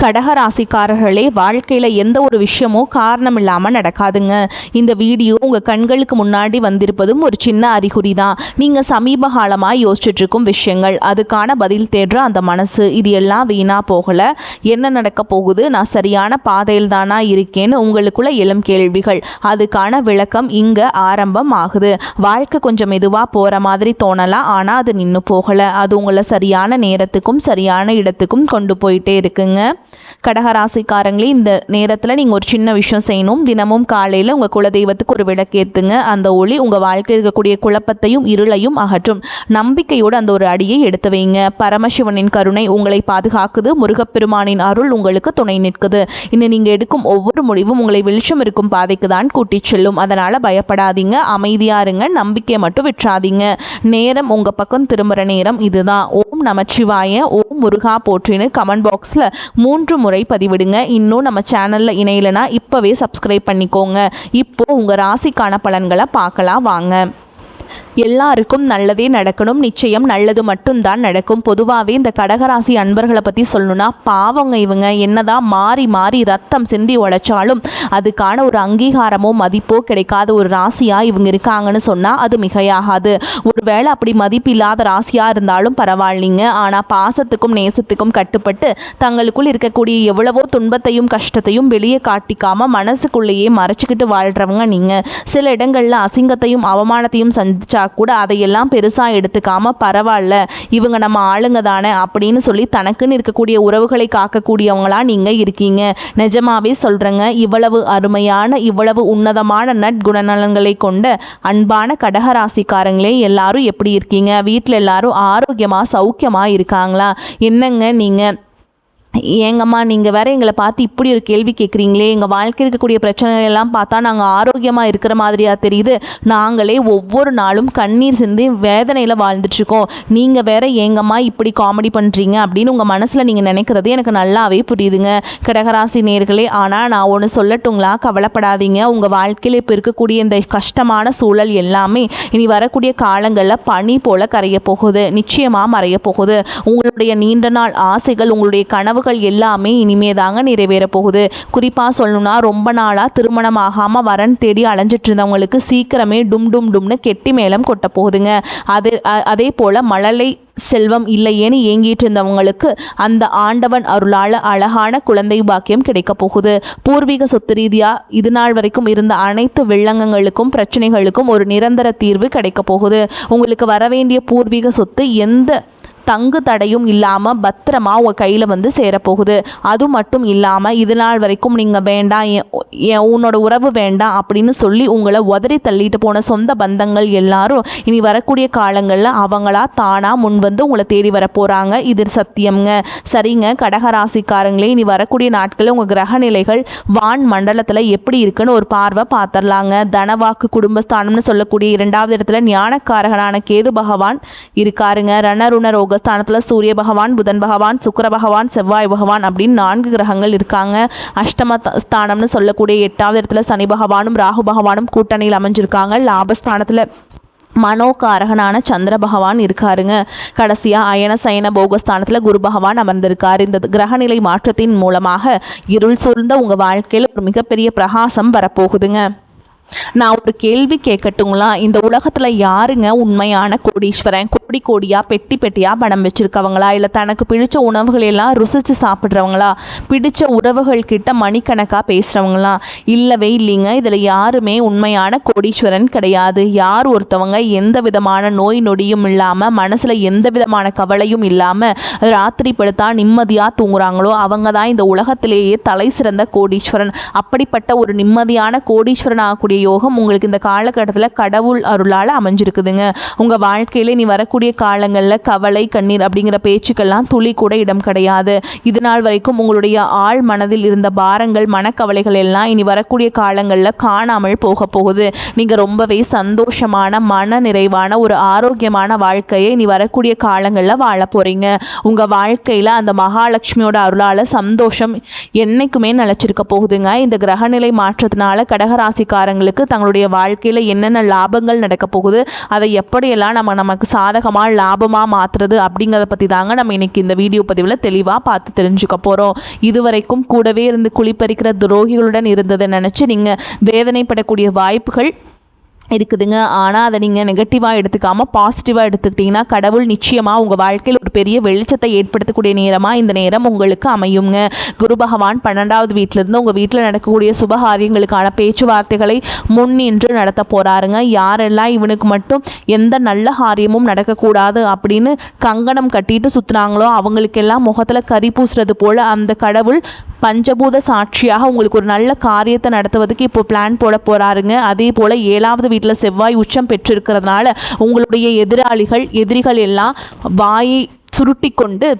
கடகராசிக்காரர்களே, வாழ்க்கையில் எந்த ஒரு விஷயமும் காரணம் இல்லாமல் நடக்காதுங்க. இந்த வீடியோ உங்கள் கண்களுக்கு முன்னாடி வந்திருப்பதும் ஒரு சின்ன அறிகுறி தான். நீங்கள் சமீப காலமாக யோசிச்சுட்டு இருக்கும் விஷயங்கள், அதுக்கான பதில் தேடுற அந்த மனசு, இது எல்லாம் வீணாக போகலை. என்ன நடக்க போகுது, நான் சரியான பாதையில் தானா இருக்கேன்னு உங்களுக்குள்ள எழும் கேள்விகள், அதுக்கான விளக்கம் இங்கே ஆரம்பம் ஆகுது. வாழ்க்கை கொஞ்சம் மெதுவாக போகிற மாதிரி தோணலாம், ஆனால் அது நின்று போகலை. அது உங்களை சரியான நேரத்துக்கும் சரியான இடத்துக்கும் கொண்டு போயிட்டே இருக்குங்க. கடகராசிக்காரங்களே, இந்த நேரத்தில் நீங்கள் ஒரு சின்ன விஷயம் செய்யணும். தினமும் காலையில் உங்கள் குலதெய்வத்துக்கு ஒரு விளக்கேற்றுங்க. அந்த ஒளி உங்கள் வாழ்க்கையில் இருக்கக்கூடிய குழப்பத்தையும் இருளையும் அகற்றும். நம்பிக்கையோடு அந்த ஒரு அடியை எடுத்து வைங்க. பரமசிவனின் கருணை உங்களை பாதுகாக்குது. முருகப்பெருமானின் அருள் உங்களுக்கு துணை நிற்குது. இன்னும் நீங்கள் எடுக்கும் ஒவ்வொரு முடிவும் உங்களை வெளிச்சம் இருக்கும் பாதைக்கு தான் கூட்டிச் செல்லும். அதனால் பயப்படாதீங்க, அமைதியாக இருங்க, நம்பிக்கையை மட்டும் விட்டுறாதீங்க. நேரம் உங்கள் பக்கம் திரும்புகிற நேரம் இதுதான். ஓம் நமச்சிவாய, ஓம் முருகா போற்றின்னு கமெண்ட் பாக்ஸில் 3 முறை பதிவிடுங்க. இன்னும் நம்ம சேனலில் இணையலைன்னா இப்போவே சப்ஸ்கிரைப் பண்ணிக்கோங்க. இப்போது உங்கள் ராசிக்கான பலன்களை பார்க்கலாம் வாங்க. எல்லாருக்கும் நல்லதே நடக்கணும். நிச்சயம் நல்லது மட்டும்தான் நடக்கும். பொதுவாகவே இந்த கடகராசி அன்பர்களை பற்றி சொல்லணும்னா, பாவங்க இவங்க என்னதான் மாறி மாறி ரத்தம் சிந்தி உழைச்சாலும் அதுக்கான ஒரு அங்கீகாரமோ மதிப்போ கிடைக்காத ஒரு ராசியாக இவங்க இருக்காங்கன்னு சொன்னால் அது மிகையாகாது. ஒருவேளை அப்படி மதிப்பு இல்லாத ராசியாக இருந்தாலும் பரவாயில்லைங்க. ஆனால் பாசத்துக்கும் நேசத்துக்கும் கட்டுப்பட்டு தங்களுக்குள் இருக்கக்கூடிய எவ்வளவோ துன்பத்தையும் கஷ்டத்தையும் வெளியே காட்டிக்காமல் மனசுக்குள்ளேயே மறைச்சிக்கிட்டு வாழ்கிறவங்க நீங்கள். சில இடங்களில் அசிங்கத்தையும் அவமானத்தையும் சந்திச்சா கூட அதையெல்லாம் பெருசாக எடுத்துக்காம பரவாயில்ல, இவங்க நம்ம ஆளுங்க தானே அப்படின்னு சொல்லி தனக்குன்னு இருக்கக்கூடிய உறவுகளை காக்கக்கூடியவங்களா நீங்கள் இருக்கீங்க. நிஜமாவே சொல்கிறேங்க, இவ்வளவு அருமையான இவ்வளவு உன்னதமான நற்குணநலன்களை கொண்ட அன்பான கடகராசிக்காரங்களே, எல்லாரும் எப்படி இருக்கீங்க? வீட்டில் எல்லாரும் ஆரோக்கியமாக சௌக்கியமாக இருக்காங்களா? என்னங்க நீங்கள் ஏங்கம்மா நீங்கள் வேறு எங்களை பார்த்து இப்படி ஒரு கேள்வி கேட்குறீங்களே, எங்கள் வாழ்க்கையில் இருக்கக்கூடிய பிரச்சனைகள் எல்லாம் பார்த்தா நாங்கள் ஆரோக்கியமாக இருக்கிற மாதிரியாக தெரியுது. நாங்களே ஒவ்வொரு நாளும் கண்ணீர் சிந்தி வேதனையில் வாழ்ந்துட்டுருக்கோம். நீங்கள் வேறு ஏங்கம்மா இப்படி காமெடி பண்ணுறீங்க அப்படின்னு உங்கள் மனசில் நீங்கள் நினைக்கிறது எனக்கு நல்லாவே புரியுதுங்க கடகராசி நேயர்களே. ஆனால் நான் ஒன்று சொல்லட்டுங்களா, கவலைப்படாதீங்க. உங்கள் வாழ்க்கையில் இப்போ இருக்கக்கூடிய இந்த கஷ்டமான சூழல் எல்லாமே இனி வரக்கூடிய காலங்களில் பனி போல் கரைய போகுது, நிச்சயமாக மறைய போகுது. உங்களுடைய நீண்ட நாள் ஆசைகள், உங்களுடைய கனவு எல்லாமே இனிமே தாங்க நிறைவேற போகுது. குறிப்பாக சொல்லணும்னா, ரொம்ப நாளாக திருமணம் ஆகாமல் வரன் தேடி அலைஞ்சிட்டு இருந்தவங்களுக்கு சீக்கிரமே டும் டும் டும்னு கெட்டி மேளம் கொட்ட போகுதுங்க. அதே போல் மழலை செல்வம் இல்லையேன்னு ஏங்கிட்டு இருந்தவங்களுக்கு அந்த ஆண்டவன் அருளால் அழகான குழந்தை பாக்கியம் கிடைக்க போகுது. பூர்வீக சொத்து ரீதியாக இது நாள் வரைக்கும் இருந்த அனைத்து வில்லங்கங்களுக்கும் பிரச்சனைகளுக்கும் ஒரு நிரந்தர தீர்வு கிடைக்க போகுது. உங்களுக்கு வர வேண்டிய பூர்வீக சொத்து எந்த தங்கு தடையும் இல்லாமல் பத்திரமா உங்கள் கையில் வந்து சேரப்போகுது. அது மட்டும் இல்லாமல் இது நாள் வரைக்கும் நீங்கள் வேண்டாம், உன்னோட உறவு வேண்டாம் அப்படின்னு சொல்லி உங்களை உதறி தள்ளிட்டு போன சொந்த பந்தங்கள் எல்லாரும் இனி வரக்கூடிய காலங்களில் அவங்களா தானாக முன் வந்து உங்களை தேடி வர போகிறாங்க. இது சத்தியம்ங்க. சரிங்க கடகராசிக்காரங்களே, இனி வரக்கூடிய நாட்களில் உங்கள் கிரக நிலைகள் வான் மண்டலத்தில் எப்படி இருக்குன்னு ஒரு பார்வை பார்த்துடலாங்க. தனவாக்கு குடும்பஸ்தானம்னு சொல்லக்கூடிய 2வது இடத்துல ஞானக்காரகனான கேது பகவான் இருக்காருங்க. ரணருண ஸ்தானத்தில் சூரிய பகவான், புதன் பகவான், சுக்கிர பகவான், செவ்வாய் பகவான் அப்படின்னு 4 கிரகங்கள் இருக்காங்க. அஷ்டம ஸ்தானம்னு சொல்லக்கூடிய 8வது இடத்துல சனி பகவானும் ராகு பகவானும் கூட்டணியில் அமைஞ்சிருக்காங்க. லாபஸ்தானத்தில் மனோகாரகனான சந்திர பகவான் இருக்காருங்க. கடைசியாக அயன சயன போகஸ்தானத்தில் குரு பகவான் அமர்ந்திருக்காரு. இந்த கிரகநிலை மாற்றத்தின் மூலமாக இருள் சூழ்ந்த உங்கள் வாழ்க்கையில் ஒரு மிகப்பெரிய பிரகாசம் வரப்போகுதுங்க. நான் ஒரு கேள்வி கேட்கட்டுங்களா? இந்த உலகத்தில் யாருங்க உண்மையான கோடீஸ்வரன்? கோடி கோடியாக பெட்டி பெட்டியாக பணம் வச்சுருக்கவங்களா, இல்லை தனக்கு பிடிச்ச உணவுகளெல்லாம் ருசித்து சாப்பிட்றவங்களா, பிடிச்ச உறவுகள் கிட்ட மணிக்கணக்காக பேசுகிறவங்களா? இல்லவே இல்லைங்க. இதில் யாருமே உண்மையான கோடீஸ்வரன் கிடையாது. யார் ஒருத்தவங்க எந்த விதமான நோய் நொடியும் இல்லாமல், மனசில் எந்த விதமான கவலையும் இல்லாமல் ராத்திரி படுத்தா நிம்மதியாக தூங்குறாங்களோ அவங்க தான் இந்த உலகத்திலேயே தலை சிறந்த கோடீஸ்வரன். அப்படிப்பட்ட ஒரு நிம்மதியான கோடீஸ்வரன் ஆகக்கூடிய யோகம் உங்களுக்கு இந்த காலகட்டத்தில் கடவுள் அருளால் அமைஞ்சிருக்குதுங்க. உங்கள் வாழ்க்கையில் நீ வரக்கூடிய காலங்களில் கவலை கண்ணீர் அப்படிங்கிற பேச்சுக்கெல்லாம் துளி கூட இடம் கிடையாது. இது நாள் வரைக்கும் உங்களுடைய ஆழ் மனதில் இருந்த பாரங்கள் மனக்கவலைகள் எல்லாம் இனி வரக்கூடிய காலங்களில் காணாமல் போக போகுது. நீங்கள் ரொம்பவே சந்தோஷமான மன நிறைவான ஒரு ஆரோக்கியமான வாழ்க்கையை இனி வரக்கூடிய காலங்களில் வாழ போகிறீங்க. உங்கள் வாழ்க்கையில் அந்த மகாலட்சுமியோட அருளால் சந்தோஷம் என்னைக்குமே நிலச்சிருக்க போகுதுங்க. இந்த கிரகநிலை மாற்றத்தினால கடகராசிக்காரங்களுக்கு தங்களுடைய வாழ்க்கையில் என்னென்ன லாபங்கள் நடக்க போகுது, அதை எப்படியெல்லாம் நமக்கு சாதகமாக யோகமாக லாபமாக மாற்றுறது அப்படிங்கிறத பற்றி தாங்க நம்ம இன்றைக்கி இந்த வீடியோ பதிவில் தெளிவாக பார்த்து தெரிஞ்சுக்க போகிறோம். இதுவரைக்கும் கூடவே இருந்து குளிப்பறிக்கிற துரோகிகளுடன் இருந்ததை நினச்சி நீங்கள் வேதனைப்படக்கூடிய வாய்ப்புகள் இருக்குதுங்க. ஆனால் அதை நீங்கள் நெகட்டிவாக எடுத்துக்காமல் பாசிட்டிவாக எடுத்துக்கிட்டிங்கன்னா கடவுள் நிச்சயமாக உங்கள் வாழ்க்கையில் ஒரு பெரிய வெளிச்சத்தை ஏற்படுத்தக்கூடிய நேரமாக இந்த நேரம் உங்களுக்கு அமையுங்க. குரு பகவான் 12வது வீட்டிலிருந்து உங்கள் வீட்டில் நடக்கக்கூடிய சுபகாரியங்களுக்கான பேச்சுவார்த்தைகளை முன்னின்று நடத்த போகிறாருங்க. யாரெல்லாம் இவனுக்கு மட்டும் எந்த நல்ல காரியமும் நடக்கக்கூடாது அப்படின்னு கங்கணம் கட்டிட்டு சுற்றுனாங்களோ அவங்களுக்கெல்லாம் முகத்தில் கரி பூசுறது போல் அந்த கடவுள் பஞ்சபூத சாட்சியாக உங்களுக்கு ஒரு நல்ல காரியத்தை நடத்துவதுக்கு இப்போ பிளான் போட போகிறாருங்க. அதே போல் 7வது வீட்டில் செவ்வாய் உச்சம் பெற்றிருக்கிறதுனால உங்களுடைய எதிரிகள் எல்லாம் வாயை சுருட்டி கொண்டு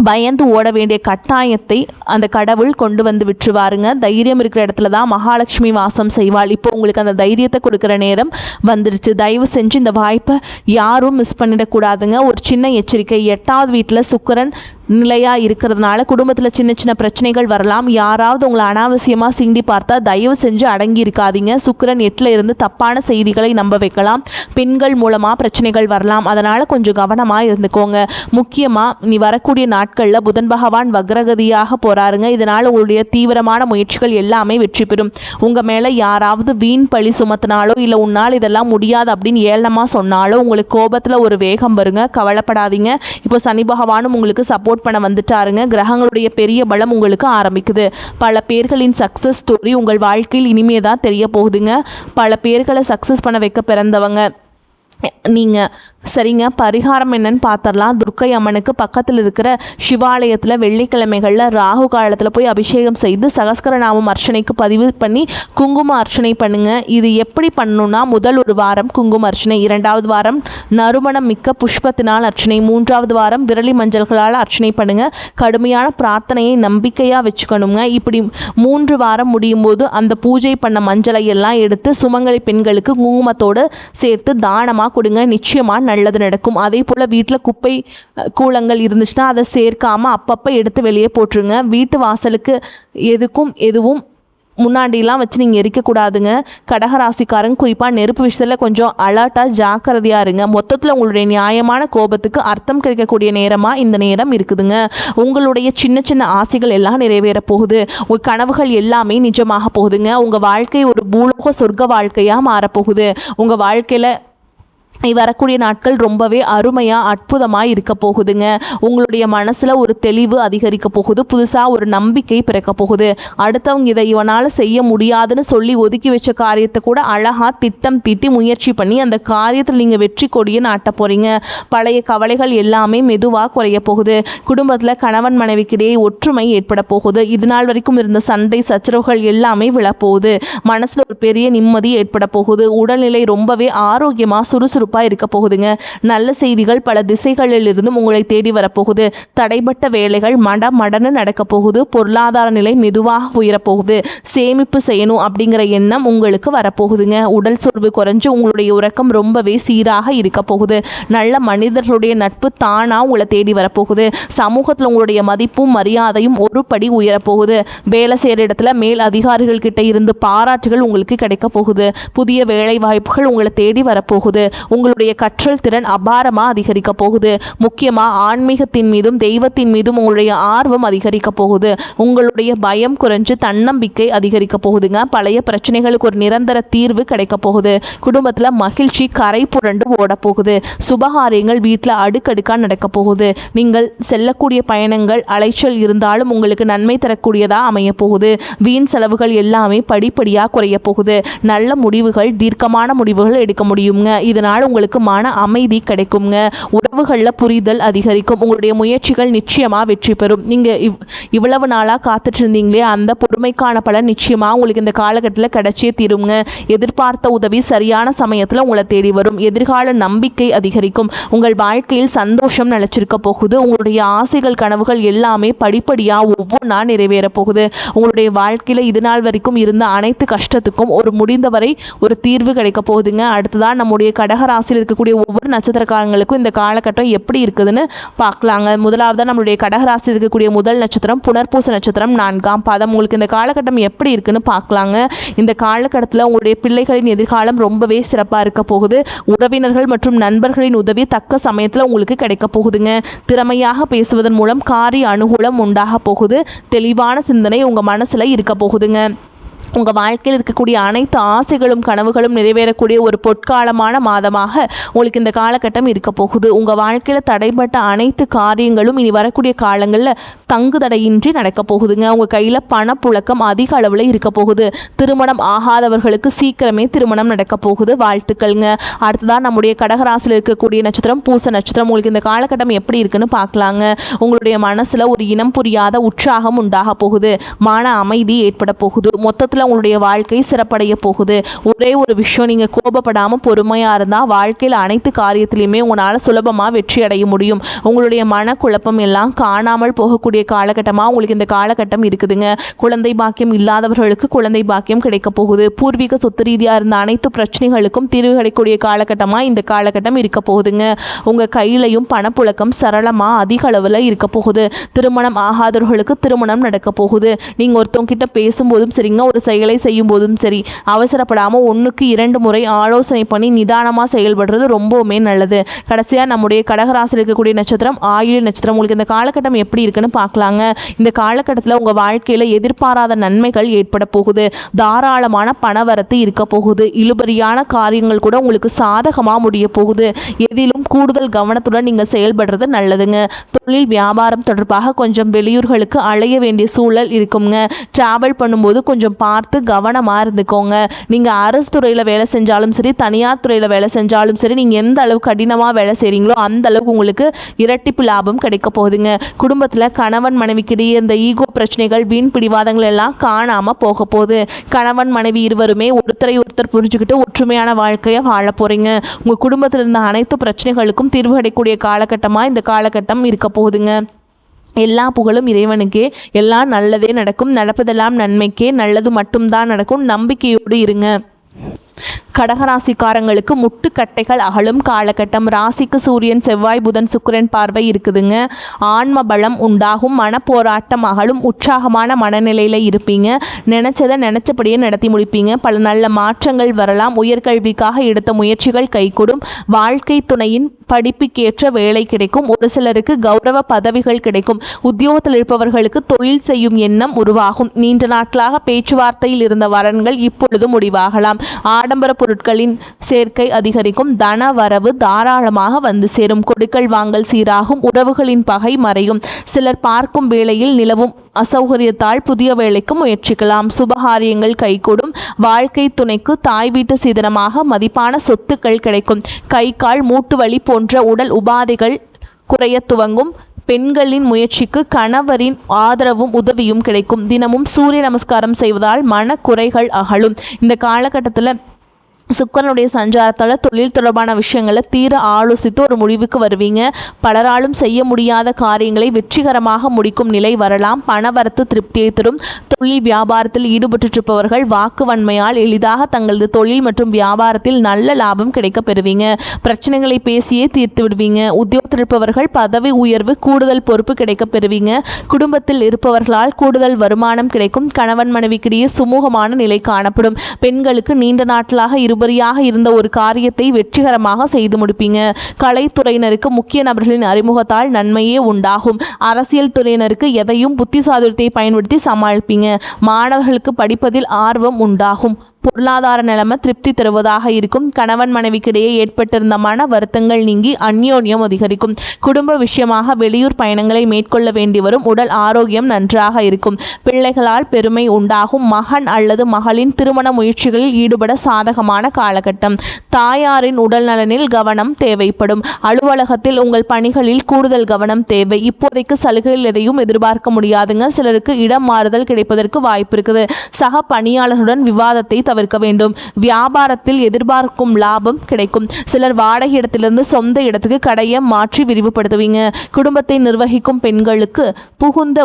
பயந்து ஓட வேண்டிய கட்டாயத்தை அந்த கடவுள் கொண்டு வந்து விட்டுருவாருங்க. தைரியம் இருக்கிற இடத்துல தான் மகாலட்சுமி வாசம் செய்வாள். இப்போ உங்களுக்கு அந்த தைரியத்தை கொடுக்குற நேரம் வந்துடுச்சு. தயவு செஞ்சு இந்த வாய்ப்பை யாரும் மிஸ் பண்ணிடக்கூடாதுங்க. ஒரு சின்ன எச்சரிக்கை, 8வது வீட்டில் சுக்கிரன் நிலையாக இருக்கிறதுனால குடும்பத்தில் சின்ன சின்ன பிரச்சனைகள் வரலாம். யாராவது உங்களை அனாவசியமாக சீண்டி பார்த்தா தயவு செஞ்சு அடங்கி இருக்காதீங்க. சுக்கிரன் 8ல் இருந்து தப்பான செய்திகளை நம்ப வைக்கலாம். பெண்கள் மூலமாக பிரச்சனைகள் வரலாம். அதனால் கொஞ்சம் கவனமாக இருந்துக்கோங்க. முக்கியமாக நீ வரக்கூடிய நாட்களில் புதன் பகவான் வக்ரகதியாக போகிறாருங்க. இதனால் உங்களுடைய தீவிரமான முயற்சிகள் எல்லாமே வெற்றி பெறும். உங்கள் மேலே யாராவது வீண் பழி சுமத்தினாலோ இல்லை உன்னால் இதெல்லாம் முடியாது அப்படின்னு ஏளனமாக சொன்னாலோ உங்களுக்கு கோபத்தில் ஒரு வேகம் வருங்க. கவலைப்படாதீங்க. இப்போ சனி பகவானும் உங்களுக்கு சப்போர்ட் பண்ண வந்துட்டாருங்க. கிரகங்களுடைய பெரிய பலம் உங்களுக்கு ஆரம்பிக்குது. பல பேர்களின் சக்ஸஸ் ஸ்டோரி உங்கள் வாழ்க்கையில் இனிமே தான் தெரிய போகுதுங்க. பல பேர்களை சக்ஸஸ் பண்ண வைக்க பிறந்தவங்க நீங்கள். சரிங்க, பரிகாரம் என்னன்னு பார்த்துடலாம். துர்க்கை அம்மனுக்கு பக்கத்தில் இருக்கிற சிவாலயத்தில் வெள்ளிக்கிழமைகளில் ராகு காலத்தில் போய் அபிஷேகம் செய்து சகஸ்கரநாமம் அர்ச்சனைக்கு பதிவு பண்ணி குங்கும அர்ச்சனை பண்ணுங்கள். இது எப்படி பண்ணணும்னா முதல் ஒரு வாரம் குங்கும அர்ச்சனை, 2வது வாரம் நறுமணம் மிக்க புஷ்பத்தினால் அர்ச்சனை, 3வது வாரம் விரலி மஞ்சள்களால் அர்ச்சனை பண்ணுங்கள். கடுமையான பிரார்த்தனையை நம்பிக்கையாக வச்சுக்கணுங்க. இப்படி 3 வாரம் முடியும் போது அந்த பூஜை பண்ண மஞ்சளை எல்லாம் எடுத்து சுமங்கலி பெண்களுக்கு குங்குமத்தோடு சேர்த்து தானமாக கொடுங்க. நிச்சயமாக நல்லது நடக்கும். அதே போல் வீட்டில் குப்பை கூலங்கள் இருந்துச்சுன்னா அதை சேர்க்காமல் அப்பப்போ எடுத்து வெளியே போட்டுருங்க. வீட்டு வாசலுக்கு எதுவும் முன்னாடிலாம் வச்சு நீங்கள் எரிக்கக்கூடாதுங்க. கடகராசிக்காரங்க குறிப்பாக நெருப்பு விஷயத்தில் கொஞ்சம் அலர்ட்டாக ஜாக்கிரதையாக இருங்க. மொத்தத்தில் உங்களுடைய நியாயமான கோபத்துக்கு அர்த்தம் கிடைக்கக்கூடிய நேரமாக இந்த நேரம் இருக்குதுங்க. உங்களுடைய சின்ன சின்ன ஆசைகள் எல்லாம் நிறைவேற போகுது. உங்கள் கனவுகள் எல்லாமே நிஜமாக போகுதுங்க. உங்கள் வாழ்க்கை ஒரு பூலோக சொர்க்க வாழ்க்கையாக மாறப்போகுது. உங்கள் வாழ்க்கையில் வரக்கூடிய நாட்கள் ரொம்பவே அருமையாக அற்புதமாக இருக்க போகுதுங்க. உங்களுடைய மனசில் ஒரு தெளிவு அதிகரிக்க போகுது. புதுசாக ஒரு நம்பிக்கை பிறக்க போகுது. அடுத்தவங்க இதை இவனால் செய்ய முடியாதுன்னு சொல்லி ஒதுக்கி வச்ச காரியத்தை கூட அழகாக திட்டம் தீட்டி முயற்சி பண்ணி அந்த காரியத்தில் நீங்கள் வெற்றி கொடியை நாட்ட போகிறீங்க. பழைய கவலைகள் எல்லாமே மெதுவாக குறைய போகுது. குடும்பத்தில் கணவன் மனைவிக்கிடையே ஒற்றுமை ஏற்பட போகுது. இது நாள் வரைக்கும் இருந்த சண்டை சச்சரவுகள் எல்லாமே விழப்போகுது. மனசில் ஒரு பெரிய நிம்மதி ஏற்பட போகுது. உடல்நிலை ரொம்பவே ஆரோக்கியமாக சுறுசுறுப்பாக இருக்க போகுதுங்க. நல்ல செய்திகள் பல திசைகளில் இருந்தும் உங்களை தேடி வரப்போகுது. தடைப்பட்ட வேலைகள் மடன்னு நடக்க போகுது. பொருளாதார நிலை மெதுவாக உயரப்போகுது. சேமிப்பு செய்யணும் அப்படிங்கிற எண்ணம் உங்களுக்கு வரப்போகுதுங்க. உடல் சோர்வு குறைஞ்சு உங்களுடைய உறக்கம் ரொம்பவே சீராக இருக்க போகுது. நல்ல மனிதர்களுடைய நட்பு தானாக உங்களை தேடி வரப்போகுது. சமூகத்தில் உங்களுடைய மதிப்பும் மரியாதையும் ஒரு படி உயரப்போகுது. வேலை செய்கிற இடத்துல மேல் அதிகாரிகள் கிட்ட இருந்து பாராட்டுகள் உங்களுக்கு கிடைக்க போகுது. புதிய வேலை வாய்ப்புகள் உங்களை தேடி வரப்போகுது. உங்களுடைய கற்றல் திறன் அபாரமாக அதிகரிக்க போகுது. முக்கியமாக ஆன்மீகத்தின் மீதும் தெய்வத்தின் மீதும் உங்களுடைய ஆர்வம் அதிகரிக்க போகுது. உங்களுடைய பயம் குறைஞ்சு தன்னம்பிக்கை அதிகரிக்க போகுதுங்க. பழைய பிரச்சனைகளுக்கு ஒரு நிரந்தர தீர்வு கிடைக்க போகுது. குடும்பத்தில் மகிழ்ச்சி கரை புரண்டு ஓட போகுது. சுபகாரியங்கள் வீட்டில் அடுக்கடுக்காக நடக்க போகுது. நீங்கள் செல்லக்கூடிய பயணங்கள் அலைச்சல் இருந்தாலும் உங்களுக்கு நன்மை தரக்கூடியதாக அமைய போகுது. வீண் செலவுகள் எல்லாமே படிப்படியாக குறைய போகுது. நல்ல முடிவுகள் தீர்க்கமான முடிவுகள் எடுக்க முடியுங்க. இதனால் உங்களுக்கு மன அமைதி கிடைக்குங்க. உறவுகளில் புரிதல் அதிகரிக்கும். உங்களுடைய முயற்சிகள் நிச்சயமாக வெற்றி பெறும். நீங்கள் இவ்வளவு நாளாக காத்துட்டு இருந்தீங்களே அந்த பொறுமைக்கான பலன் நிச்சயமாக உங்களுக்கு இந்த காலகட்டத்தில் கிடைச்சே தீருங்க. எதிர்பார்த்த உதவி சரியான சமயத்தில் உங்களை தேடி வரும். எதிர்கால நம்பிக்கை அதிகரிக்கும். உங்கள் வாழ்க்கையில் சந்தோஷம் நிலைச்சிருக்க போகுது. உங்களுடைய ஆசைகள் கனவுகள் எல்லாமே படிப்படியாக ஒவ்வொன்றா நிறைவேற போகுது. உங்களுடைய வாழ்க்கையில் இது நாள் வரைக்கும் இருந்த அனைத்து கஷ்டத்துக்கும் ஒரு முடிந்தவரை ஒரு தீர்வு கிடைக்க போகுதுங்க. அடுத்ததான் நம்முடைய கடகராசி ராசியில் இருக்கக்கூடிய ஒவ்வொரு நட்சத்திரக்காரங்களுக்கும் இந்த காலகட்டம் எப்படி இருக்குதுன்னு பார்க்கலாங்க. முதலாவதாக நம்மளுடைய கடகராசியில் இருக்கக்கூடிய முதல் நட்சத்திரம் புனர்பூச நட்சத்திரம் 4ஆம் பாதம். உங்களுக்கு இந்த காலகட்டம் எப்படி இருக்குன்னு பார்க்கலாங்க. இந்த காலகட்டத்தில் உங்களுடைய பிள்ளைகளின் எதிர்காலம் ரொம்பவே சிறப்பாக இருக்க போகுது. உறவினர்கள் மற்றும் நண்பர்களின் உதவி தக்க சமயத்தில் உங்களுக்கு கிடைக்க போகுதுங்க. திறமையாக பேசுவதன் மூலம் காரிய அனுகூலம் உண்டாக போகுது. தெளிவான சிந்தனை உங்கள் மனசில் இருக்க போகுதுங்க. உங்கள் வாழ்க்கையில் இருக்கக்கூடிய அனைத்து ஆசைகளும் கனவுகளும் நிறைவேறக்கூடிய ஒரு பொற்காலமான மாதமாக உங்களுக்கு இந்த காலகட்டம் இருக்க போகுது. உங்கள் வாழ்க்கையில் தடைப்பட்ட அனைத்து காரியங்களும் இனி வரக்கூடிய காலங்களில் தங்குதடையின்றி நடக்க போகுதுங்க. உங்கள் கையில் பணப்புழக்கம் அதிக அளவில் இருக்க போகுது. திருமணம் ஆகாதவர்களுக்கு சீக்கிரமே திருமணம் நடக்க போகுது. வாழ்த்துக்கள்ங்க. அடுத்ததான் நம்முடைய கடகராசியில் இருக்கக்கூடிய நட்சத்திரம் பூச நட்சத்திரம். உங்களுக்கு இந்த காலகட்டம் எப்படி இருக்குன்னு பார்க்கலாங்க. உங்களுடைய மனசில் ஒரு இனம் புரியாத உற்சாகம் உண்டாக போகுது. மன அமைதி ஏற்பட போகுது. மொத்தத்தில் உங்களுடைய வாழ்க்கை சிறப்படைய போகுது. ஒரே ஒரு விஷயம், நீங்கள் கோபப்படாமல் பொறுமையாக இருந்தால் வாழ்க்கையில் அனைத்து காரியத்திலையுமே உங்களால் சுலபமாக வெற்றி அடைய முடியும். உங்களுடைய மனக்குழப்பம் எல்லாம் காணாமல் போகக்கூடிய காலகட்டமாக உங்களுக்கு இந்த காலகட்டம் இருக்குதுங்க. குழந்தை பாக்கியம் இல்லாதவர்களுக்கு குழந்ை பாக்கியம் கிடைக்க போகுது. பூர்வீக சொத்து ரீதியாக இருந்த அனைத்து பிரச்சனைகளுக்கும் தீர்வு கிடைக்கக்கூடிய காலகட்டமாக இந்த காலகட்டம் இருக்க போகுதுங்க. உங்கள் கையிலையும் பணப்புழக்கம் சரளமாக அதிக அளவில் இருக்க போகுது. திருமணம் ஆகாதவர்களுக்கு திருமணம் நடக்க போகுது. நீங்கள் ஒருத்தவங்க கிட்ட பேசும்போதும் சரிங்க, ஒரு செயலை செய்யும் போதும் சரி, அவசரப்படாமல் 1க்கு 2 முறை ஆலோசனை பண்ணி நிதானமாக செயல்படுறது ரொம்பவுமே நல்லது. கடைசியாக நம்முடைய கடகராசியில் இருக்கக்கூடிய நட்சத்திரம் ஆயில்ய நட்சத்திரம். உங்களுக்கு இந்த காலகட்டம் எப்படி இருக்குன்னு பார்க்கலாங்க. இந்த காலகட்டத்தில் உங்கள் வாழ்க்கையில் எதிர்பாராத நன்மைகள் ஏற்பட போகுது. தாராளமான பணவரத்து இருக்க போகுது. இழுபறியான காரியங்கள் கூட உங்களுக்கு சாதகமாக முடிய போகுது. எதிலும் கூடுதல் கவனத்துடன் நீங்கள் செயல்படுறது நல்லதுங்க. தொழில் வியாபாரம் தொடர்பாக கொஞ்சம் வெளியூர்களுக்கு அலைய வேண்டிய சூழல் இருக்குங்க. டிராவல் பண்ணும்போது கொஞ்சம் பார்த்து கவனமாக இருந்துக்கோங்க. நீங்கள் அரசு துறையில் வேலை செஞ்சாலும் சரி, தனியார் துறையில் வேலை செஞ்சாலும் சரி, நீங்கள் எந்த அளவு கடினமாக வேலை செய்கிறீங்களோ அந்த அளவுக்கு உங்களுக்கு இரட்டிப்பு லாபம் கிடைக்க போகுதுங்க. குடும்பத்தில் கணவன் மனைவிக்கிடையே இந்த ஈகோ பிரச்சனைகள், வீண் பிடிவாதங்கள் எல்லாம் காணாமல் போக போகுது. கணவன் மனைவி இருவருமே ஒருத்தரை ஒருத்தர் புரிஞ்சுக்கிட்டு ஒற்றுமையான வாழ்க்கையை வாழ போகிறீங்க. உங்கள் குடும்பத்தில் இருந்த அனைத்து பிரச்சனைகளுக்கும் தீர்வு கிடைக்கக்கூடிய காலகட்டமாக இந்த காலகட்டம் இருக்க போகுதுங்க. எல்லா புகழும் இறைவனுக்கே. எல்லாம் நல்லதே நடக்கும். நடப்பதெல்லாம் நன்மைக்கே. நல்லது மட்டும்தான் நடக்கும். நம்பிக்கையோடு இருங்க. கடகராசிக்காரங்களுக்கு முட்டுக்கட்டைகள் அகலும் காலகட்டம். ராசிக்கு சூரியன் செவ்வாய் புதன் சுக்கிரன் பார்வை இருக்குதுங்க. ஆன்ம பலம் உண்டாகும். மனப்போராட்டம் அகலும். உற்சாகமான மனநிலையில் இருப்பீங்க. நினச்சதை நினச்சபடியே நடத்தி முடிப்பீங்க. பல நல்ல மாற்றங்கள் வரலாம். உயர்கல்விக்காக எடுத்த முயற்சிகள் கைகூடும். வாழ்க்கை துணையின் படிப்புக்கேற்ற வேலை கிடைக்கும். ஒரு சிலருக்கு கௌரவ பதவிகள் கிடைக்கும். உத்தியோகத்தில் இருப்பவர்களுக்கு தொழில் செய்யும் எண்ணம் உருவாகும். நீண்ட நாட்களாக பேச்சுவார்த்தையில் இருந்த வரன்கள் இப்பொழுது முடிவாகலாம். ஆடம்பர பொருட்களின் சேர்க்கை அதிகரிக்கும். தன வரவு தாராளமாக வந்து சேரும். கொடுக்கல் வாங்கல் சீராகும். உறவுகளின் பகை மறையும். சிலர் பார்க்கும் வேளையில் நிலவும் அசௌகரியத்தால் புதிய வேலைக்கு முயற்சிக்கலாம். சுபகாரியங்கள் கைகூடும். வாழ்க்கை துணைக்கு தாய் வீட்டு சீதனமாக மதிப்பான சொத்துக்கள் கிடைக்கும். கை கால் மூட்டு வலி போன்ற உடல் உபாதைகள் குறைய துவங்கும். பெண்களின் முயற்சிக்கு கணவரின் ஆதரவும் உதவியும் கிடைக்கும். தினமும் சூரிய நமஸ்காரம் செய்வதால் மனக்குறைகள் அகலும். இந்த காலகட்டத்தில் சுக்கிரனுடைய சஞ்சாரத்தால் தொழில் தொடர்பான விஷயங்களை தீர ஆலோசித்து ஒரு முடிவுக்கு வருவீங்க. பலராலும் செய்ய முடியாத காரியங்களை வெற்றிகரமாக முடிக்கும் நிலை வரலாம். பணவரத்து திருப்தியை தரும். தொழில் வியாபாரத்தில் ஈடுபட்டிருப்பவர்கள் வாக்குவன்மையால் எளிதாக தங்களது தொழில் மற்றும் வியாபாரத்தில் நல்ல லாபம் கிடைக்க பெறுவீங்க. பிரச்சனைகளை பேசியே தீர்த்து விடுவீங்க. உத்தியோகத்தில் இருப்பவர்கள் பதவி உயர்வு, கூடுதல் பொறுப்பு கிடைக்க பெறுவீங்க. குடும்பத்தில் இருப்பவர்களால் கூடுதல் வருமானம் கிடைக்கும். கணவன் மனைவிக்கிடையே சுமூகமான நிலை காணப்படும். பெண்களுக்கு நீண்ட நாட்களாக இருபரியாக இருந்த ஒரு காரியத்தை வெற்றிகரமாக செய்து முடிப்பீங்க. கலைத்துறையினருக்கு முக்கிய நபர்களின் அறிமுகத்தால் நன்மையே உண்டாகும். அரசியல் துறையினருக்கு எதையும் புத்திசாதுரியத்தை பயன்படுத்தி சமாளிப்பீங்க. மாணவர்களுக்கு படிப்பதில் ஆர்வம் உண்டாகும். பொருளாதார நிலைமை திருப்தி தருவதாக இருக்கும். கணவன் மனைவிக்கிடையே ஏற்பட்டிருந்த மன வருத்தங்கள் நீங்கி அந்யோன்யம் அதிகரிக்கும். குடும்ப விஷயமாக வெளியூர் பயணங்களை மேற்கொள்ள வேண்டி வரும். உடல் ஆரோக்கியம் நன்றாக இருக்கும். பிள்ளைகளால் பெருமை உண்டாகும். மகன் அல்லது மகளின் திருமண முயற்சிகளில் ஈடுபட சாதகமான காலகட்டம். தாயாரின் உடல் நலனில் கவனம் தேவைப்படும். அலுவலகத்தில் உங்கள் பணிகளில் கூடுதல் கவனம் தேவை. இப்போதைக்கு சலுகைகள் எதையும் எதிர்பார்க்க முடியாதுங்க. சிலருக்கு இடம் மாறுதல் கிடைப்பதற்கு வாய்ப்பு இருக்குது. சக பணியாளர்களுடன் விவாதத்தை தவிர்க்க வேண்டும். வியாபாரத்தில் எதிர்பார்க்கும் லாபம் கிடைக்கும். சிலர் வாடகை இடத்திலிருந்து சொந்த இடத்துக்கு கடையை மாற்றி விரிவுபடுத்துவீங்க. குடும்பத்தை நிர்வகிக்கும் பெண்களுக்கு புகுந்த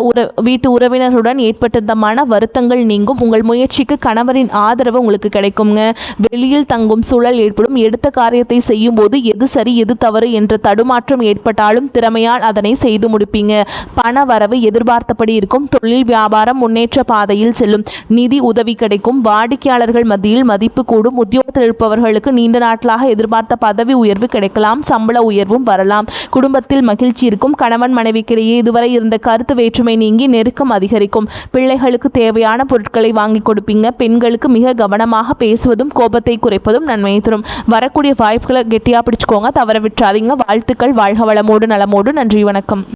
வீட்டு உறவினர்களுடன் ஏற்பட்டிருந்த மன வருத்தங்கள் நீங்கும். உங்கள் முயற்சிக்கு கணவரின் ஆதரவு உங்களுக்கு கிடைக்குங்க. வெளியில் தங்கும் சூழல் ஏற்படும். எடுத்த காரியத்தை செய்யும் போது எது சரி எது தவறு என்ற தடுமாற்றம் ஏற்பட்டாலும் திறமையால் அதனை செய்து முடிப்பீங்க. பண வரவு எதிர்பார்த்தபடி இருக்கும். தொழில் வியாபாரம் முன்னேற்ற பாதையில் செல்லும். நிதி உதவி கிடைக்கும். வாடிக்கையாளர்கள் மத்தியில் மதிப்பு கூடும். உத்தியோகத்தில் இருப்பவர்களுக்கு நீண்ட நாட்களாக எதிர்பார்த்த பதவி உயர்வு கிடைக்கலாம். சம்பள உயர்வும் வரலாம். குடும்பத்தில் மகிழ்ச்சி இருக்கும். கணவன் மனைவிக்கிடையே இதுவரை இருந்த கருத்து வேற்றுமை நீங்கி நெருக்கம் அதிகரிக்கும். பிள்ளைகளுக்கு தேவையான பொருட்களை வாங்கி கொடுப்பீங்க. பெண்களுக்கு மிக கவனமாக பேசுவதும் கோபத்தை குறைப்பதும் நன்மையை தரும். வரக்கூடிய வாய்ப்புகளை கெட்டியா பிடிச்சுக்கோங்க, தவற விட்டுறாதீங்க. வாழ்த்துக்கள். வாழ்க வளமோடு நலமோடு. நன்றி, வணக்கம்.